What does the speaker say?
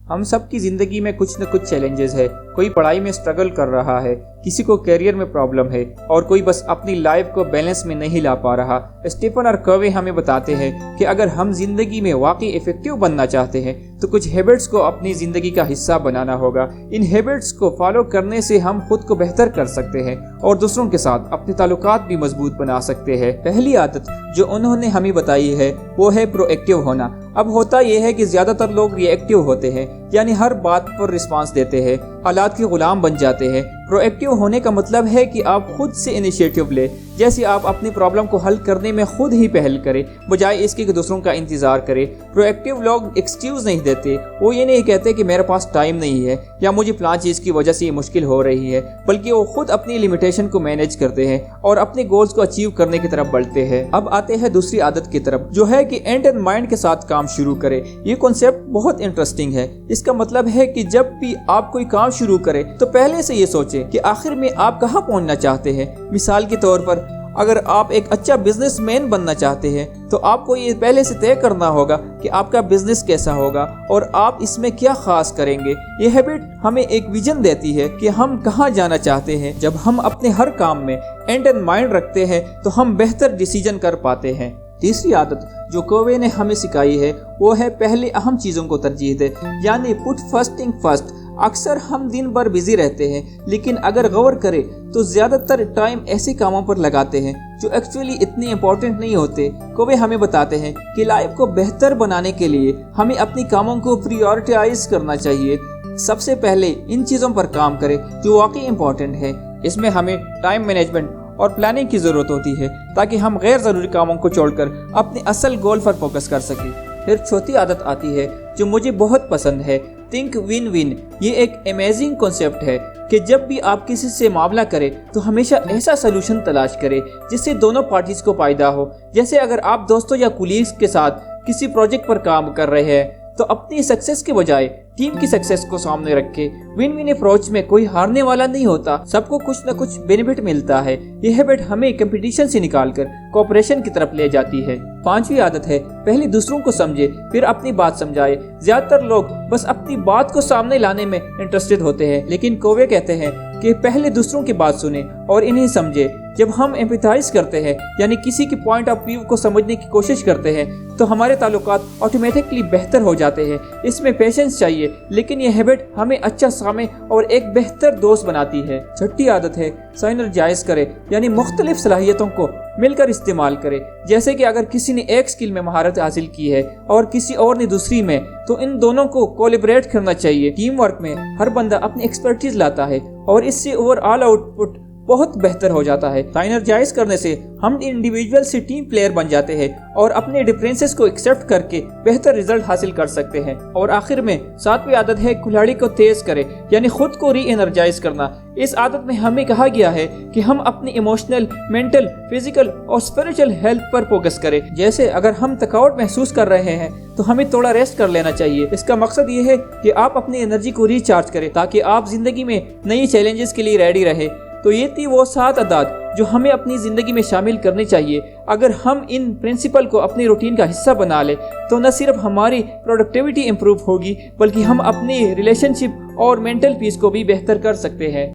हम सब की ज़िंदगी में कुछ न कुछ चैलेंजेस है। कोई पढ़ाई में स्ट्रगल कर रहा है, किसी को करियर में प्रॉब्लम है और कोई बस अपनी लाइफ को बैलेंस में नहीं ला पा रहा। स्टीफन और कवे हमें बताते हैं कि अगर हम जिंदगी में वाकई इफेक्टिव बनना चाहते हैं तो कुछ हैबिट्स को अपनी ज़िंदगी का हिस्सा बनाना होगा। इन हैबिट्स को फॉलो करने से हम खुद को बेहतर कर सकते हैं और दूसरों के साथ अपने ताल्लुकात भी मजबूत बना सकते हैं। पहली आदत जो उन्होंने हमें बताई है वो है प्रोएक्टिव होना। अब होता यह है कि ज़्यादातर लोग रिएक्टिव होते हैं, यानी हर बात पर रिस्पांस देते हैं, हालात के गुलाम बन जाते हैं। प्रोएक्टिव होने का मतलब है कि आप खुद से इनिशिएटिव लें, जैसे आप अपनी प्रॉब्लम को हल करने में खुद ही पहल करें बजाय इसके कि दूसरों का इंतज़ार करें। प्रोएक्टिव लोग एक्सक्यूज़ नहीं देते, वो ये नहीं कहते कि मेरे पास टाइम नहीं है या मुझे फलां चीज़ की वजह से ये मुश्किल हो रही है, बल्कि वो खुद अपनी लिमिटेशन को मैनेज करते हैं और अपने गोल्स को अचीव करने की तरफ बढ़ते हैं। अब आते हैं दूसरी आदत की तरफ, जो है कि एंड इन माइंड के साथ काम शुरू करें। ये कॉन्सेप्ट बहुत इंटरेस्टिंग है। इसका मतलब है कि जब भी आप कोई काम शुरू करें तो पहले से ये सोचें कि आखिर में आप कहाँ पहुँचना चाहते हैं। मिसाल के तौर पर अगर आप एक अच्छा बिजनेसमैन बनना चाहते हैं तो आपको ये पहले से तय करना होगा कि आपका बिजनेस कैसा होगा और आप इसमें क्या खास करेंगे। ये हैबिट हमें एक विजन देती है कि हम कहाँ जाना चाहते हैं। जब हम अपने हर काम में एंड इन माइंड रखते हैं तो हम बेहतर डिसीजन कर पाते हैं। तीसरी आदत जो कोवे ने हमें सिखाई है वो है पहले अहम चीज़ों को तरजीह दे, यानी पुट फर्स्ट थिंग फर्स्ट। अक्सर हम दिन भर बिजी रहते हैं, लेकिन अगर गौर करें तो ज़्यादातर टाइम ऐसे कामों पर लगाते हैं जो एक्चुअली इतने इम्पोर्टेंट नहीं होते। कोवे हमें बताते हैं कि लाइफ को बेहतर बनाने के लिए हमें अपनी कामों को प्रायोरिटाइज करना चाहिए। सबसे पहले इन चीज़ों पर काम करें जो वाकई इम्पोर्टेंट है। इसमें हमें टाइम मैनेजमेंट और प्लानिंग की ज़रूरत होती है ताकि हम गैर ज़रूरी कामों को छोड़कर अपने असल गोल पर फोकस कर सकें। फिर चौथी आदत आती है जो मुझे बहुत पसंद है, थिंक विन विन। ये एक अमेजिंग कॉन्सेप्ट है कि जब भी आप किसी से मामला करें तो हमेशा ऐसा सोल्यूशन तलाश करें जिससे दोनों पार्टीज को फायदा हो। जैसे अगर आप दोस्तों या कुलीग्स के साथ किसी प्रोजेक्ट पर काम कर रहे हैं तो अपनी सक्सेस के बजाय टीम की सक्सेस को सामने रखें। विन विन अप्रोच में कोई हारने वाला नहीं होता, सबको कुछ न कुछ बेनिफिट मिलता है। यह हैबिट हमें कंपटीशन से निकालकर कोऑपरेशन की तरफ ले जाती है। पांचवी आदत है पहले दूसरों को समझे फिर अपनी बात समझाए। ज्यादातर लोग बस अपनी बात को सामने लाने में इंटरेस्टेड होते हैं, लेकिन कोवे कहते हैं कि पहले दूसरों की बात सुने और इन्हें समझे। जब हम एम्पैथाइज करते हैं, यानी किसी की पॉइंट ऑफ व्यू को समझने की कोशिश करते हैं, तो हमारे ताल्लुकात ऑटोमेटिकली बेहतर हो जाते हैं। इसमें पेशेंस चाहिए, लेकिन यह हैबिट हमें अच्छा सामे और एक बेहतर दोस्त बनाती है। छठी आदत है साइनर्जाइज करें, यानी मुख्तलिफ सलाहियतों को मिलकर इस्तेमाल करें। जैसे कि अगर किसी ने एक स्किल में महारत हासिल की है और किसी और ने दूसरी में, तो इन दोनों को कोलैबोरेट करना चाहिए। टीम वर्क में हर बंदा अपनी एक्सपर्टीज लाता है और इससे ओवरऑल आउटपुट बहुत बेहतर हो जाता है। साइनर्जाइज करने से हम इंडिविजुअल से टीम प्लेयर बन जाते हैं और अपने डिफरेंसेस को एक्सेप्ट करके बेहतर रिजल्ट हासिल कर सकते हैं। और आखिर में सातवीं आदत है कुल्हाड़ी को तेज करें, यानी खुद को री एनर्जाइज करना। इस आदत में हमें कहा गया है कि हम अपनी इमोशनल, मेंटल, फिजिकल और स्पिरिचुअल हेल्थ पर फोकस करें। जैसे अगर हम थकावट महसूस कर रहे हैं तो हमें थोड़ा रेस्ट कर लेना चाहिए। इसका मकसद ये है कि आप अपनी एनर्जी को रिचार्ज करें ताकि आप जिंदगी में नई चैलेंजेस के लिए रेडी रहे। तो ये थी वो 7 आदत जो हमें अपनी ज़िंदगी में शामिल करनी चाहिए। अगर हम इन प्रिंसिपल को अपनी रूटीन का हिस्सा बना लें तो न सिर्फ हमारी प्रोडक्टिविटी इंप्रूव होगी, बल्कि हम अपनी रिलेशनशिप और मेंटल पीस को भी बेहतर कर सकते हैं।